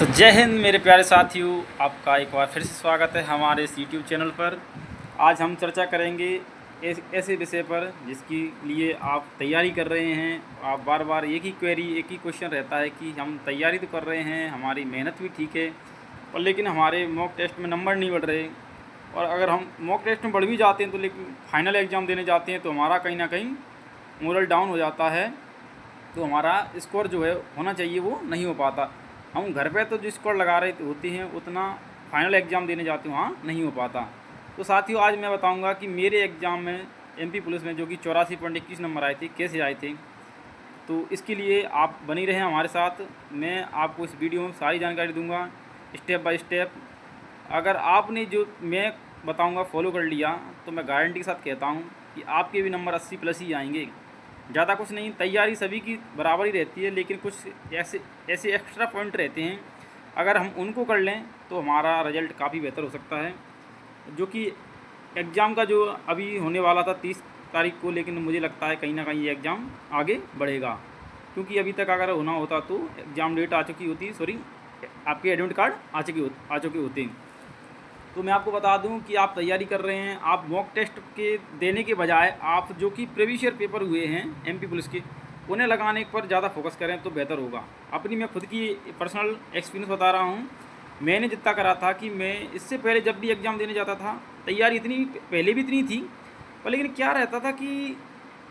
तो जय हिंद मेरे प्यारे साथियों, आपका एक बार फिर से स्वागत है हमारे इस यूट्यूब चैनल पर। आज हम चर्चा करेंगे ऐसे विषय पर जिसके लिए आप तैयारी कर रहे हैं। आप बार बार एक ही क्वेश्चन रहता है कि हम तैयारी तो कर रहे हैं, हमारी मेहनत भी ठीक है, और लेकिन हमारे मॉक टेस्ट में नंबर नहीं बढ़ रहे। और अगर हम मॉक टेस्ट में बढ़ भी जाते हैं तो लेकिन फाइनल एग्ज़ाम देने जाते हैं तो हमारा कहीं ना कहीं मोरल डाउन हो जाता है, तो हमारा स्कोर जो है होना चाहिए वो नहीं हो पाता। हम घर पे तो जो स्कोर लगा रहे होते हैं उतना फाइनल एग्ज़ाम देने जाते हैं वहाँ नहीं हो पाता। तो साथियों, आज मैं बताऊंगा कि मेरे एग्ज़ाम में एमपी पुलिस में जो कि 84.21 नंबर आए थे कैसे आए थे। तो इसके लिए आप बनी रहें हमारे साथ। मैं आपको इस वीडियो में सारी जानकारी दूंगा स्टेप बाय स्टेप। अगर आपने जो मैं बताऊंगा फॉलो कर लिया तो मैं गारंटी के साथ कहता हूं कि आपके भी नंबर 80 प्लस ही आएंगे। ज़्यादा कुछ नहीं, तैयारी सभी की बराबर ही रहती है, लेकिन कुछ ऐसे एक्स्ट्रा पॉइंट रहते हैं, अगर हम उनको कर लें तो हमारा रिज़ल्ट काफ़ी बेहतर हो सकता है। जो कि एग्ज़ाम का जो अभी होने वाला था 30 तारीख को, लेकिन मुझे लगता है कहीं ना कहीं ये एग्ज़ाम आगे बढ़ेगा, क्योंकि अभी तक अगर होना होता तो एग्ज़ाम डेट आ चुकी होती, आपके एडमिट कार्ड आ चुके होते। तो मैं आपको बता दूं कि आप तैयारी कर रहे हैं, आप मॉक टेस्ट के देने के बजाय आप जो कि प्रीवियस ईयर पेपर हुए हैं एमपी पुलिस के, उन्हें लगाने पर ज़्यादा फोकस करें तो बेहतर होगा। अपनी मैं खुद की पर्सनल एक्सपीरियंस बता रहा हूं। मैंने जितना करा था कि मैं इससे पहले जब भी एग्ज़ाम देने जाता था, तैयारी इतनी पहले भी इतनी थी, पर लेकिन क्या रहता था कि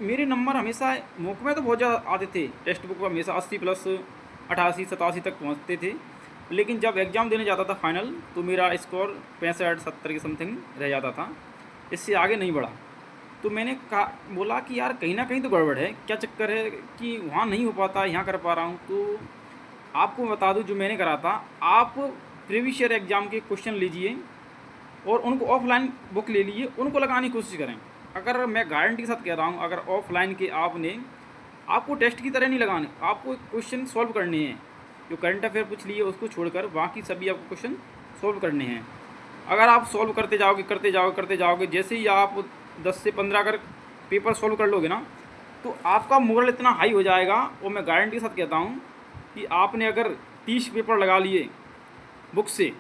मेरे नंबर हमेशा मॉक में तो बहुत ज़्यादा आते थे, टेक्स्ट बुक पर हमेशा 80 प्लस 88 87 तक पहुँचते थे, लेकिन जब एग्ज़ाम देने जाता था फाइनल तो मेरा स्कोर 65-70 के समथिंग रह जाता था, इससे आगे नहीं बढ़ा। तो मैंने बोला कि यार कहीं ना कहीं तो गड़बड़ है, क्या चक्कर है कि वहाँ नहीं हो पाता, यहाँ कर पा रहा हूँ। तो आपको बता दूँ जो मैंने करा था, आप प्रीवियस ईयर एग्ज़ाम के क्वेश्चन लीजिए और उनको ऑफलाइन बुक ले लीजिए, उनको लगाने की कोशिश करें। अगर मैं गारंटी के साथ कह रहा हूँ, अगर ऑफलाइन के आपको टेस्ट की तरह नहीं लगाने, आपको क्वेश्चन सॉल्व करने हैं। जो करंट अफेयर पूछ लिए उसको छोड़कर बाकी सभी आपको क्वेश्चन सॉल्व करने हैं। अगर आप सॉल्व करते जाओगे, जैसे ही आप 10 से 15 अगर पेपर सॉल्व कर लोगे ना, तो आपका मोरल इतना हाई हो जाएगा। और मैं गारंटी के साथ कहता हूँ कि आपने अगर 30 पेपर लगा लिए बुक से,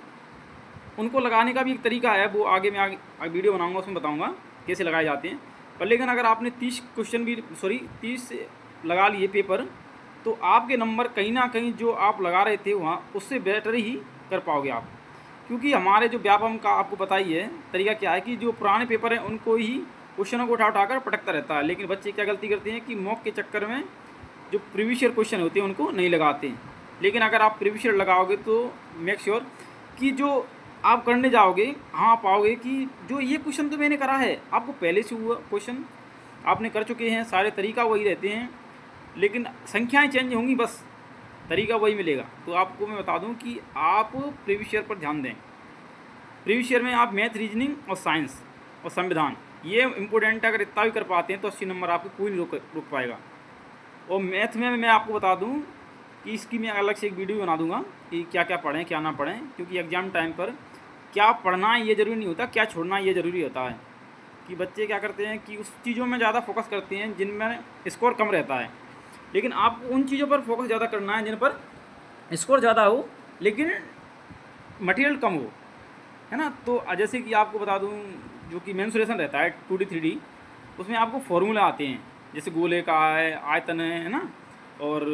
उनको लगाने का भी एक तरीका है, वो आगे मैं वीडियो बनाऊँगा, उसमें बताऊँगा कैसे लगाए जाते हैं। पर लेकिन अगर आपने 30 लगा लिए पेपर, तो आपके नंबर कहीं ना कहीं जो आप लगा रहे थे वहाँ उससे बेटर ही कर पाओगे आप। क्योंकि हमारे जो व्यापम का आपको पता ही है तरीका क्या है कि जो पुराने पेपर हैं उनको ही क्वेश्चनों को उठाकर पटकता रहता है। लेकिन बच्चे क्या गलती करते हैं कि मॉक के चक्कर में जो प्रीवियस ईयर क्वेश्चन होते हैं उनको नहीं लगाते। लेकिन अगर आप प्रीवियस ईयर लगाओगे तो मेक श्योर कि जो आप करने जाओगे, हाँ पाओगे कि जो ये क्वेश्चन तो मैंने करा है, आपको पहले से हुआ क्वेश्चन आपने कर चुके हैं, सारे तरीका वही रहते हैं, लेकिन संख्याएं चेंज होंगी, बस तरीका वही मिलेगा। तो आपको मैं बता दूं कि आप प्रीवियस ईयर पर ध्यान दें। प्रीवियस ईयर में आप मैथ, रीजनिंग और साइंस और संविधान, ये इंपॉर्टेंट है। अगर इतना भी कर पाते हैं तो 80 नंबर आपको कोई नहीं रोक पाएगा। और मैथ में मैं आपको बता दूं कि इसकी मैं अलग से एक वीडियो बना दूंगा कि क्या क्या पढ़ें क्या ना पढ़ें, क्योंकि एग्ज़ाम टाइम पर क्या पढ़ना ये ज़रूरी नहीं होता, क्या छोड़ना ये ज़रूरी होता है। कि बच्चे क्या करते हैं कि उस चीज़ों में ज़्यादा फोकस करते हैं जिनमें स्कोर कम रहता है, लेकिन आपको उन चीज़ों पर फोकस ज़्यादा करना है जिन पर स्कोर ज़्यादा हो लेकिन मटेरियल कम हो, है ना। तो जैसे कि आपको बता दूं जो कि मेंसुरेशन रहता है 2D 3D, उसमें आपको फॉर्मूला आते हैं, जैसे गोले का है, आयतन है ना, और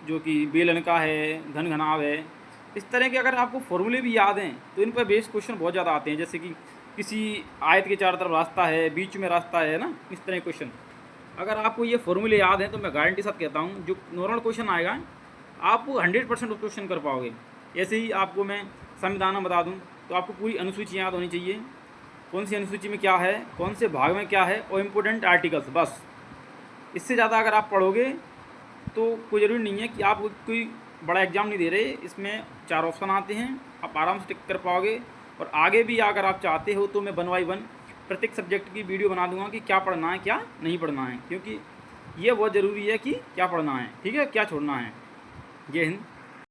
जो कि बेलन का है, घन घनाव है। इस तरह के अगर आपको फॉर्मूले भी याद हैं तो इन पर बेस्ड क्वेश्चन बहुत ज़्यादा आते हैं। जैसे कि किसी आयत के चारों तरफ रास्ता है, बीच में रास्ता है ना, इस तरह के क्वेश्चन अगर आपको ये फॉर्मूले याद हैं तो मैं गारंटी के साथ कहता हूँ जो नॉर्मल क्वेश्चन आएगा आप 100% उस क्वेश्चन कर पाओगे। ऐसे ही आपको मैं संविधान में बता दूँ तो आपको पूरी अनुसूची याद होनी चाहिए, कौन सी अनुसूची में क्या है, कौन से भाग में क्या है, और इम्पोर्टेंट आर्टिकल्स, बस। इससे ज़्यादा अगर आप पढ़ोगे तो कोई ज़रूरी नहीं है कि आप कोई बड़ा एग्ज़ाम नहीं दे रहे। इसमें 4 ऑप्शन आते हैं, आप आराम से टिक कर पाओगे। और आगे भी अगर आप चाहते हो तो मैं 1 बाय 1 प्रत्येक सब्जेक्ट की वीडियो बना दूंगा कि क्या पढ़ना है क्या नहीं पढ़ना है, क्योंकि ये बहुत ज़रूरी है कि क्या पढ़ना है, ठीक है, क्या छोड़ना है। जय हिंद।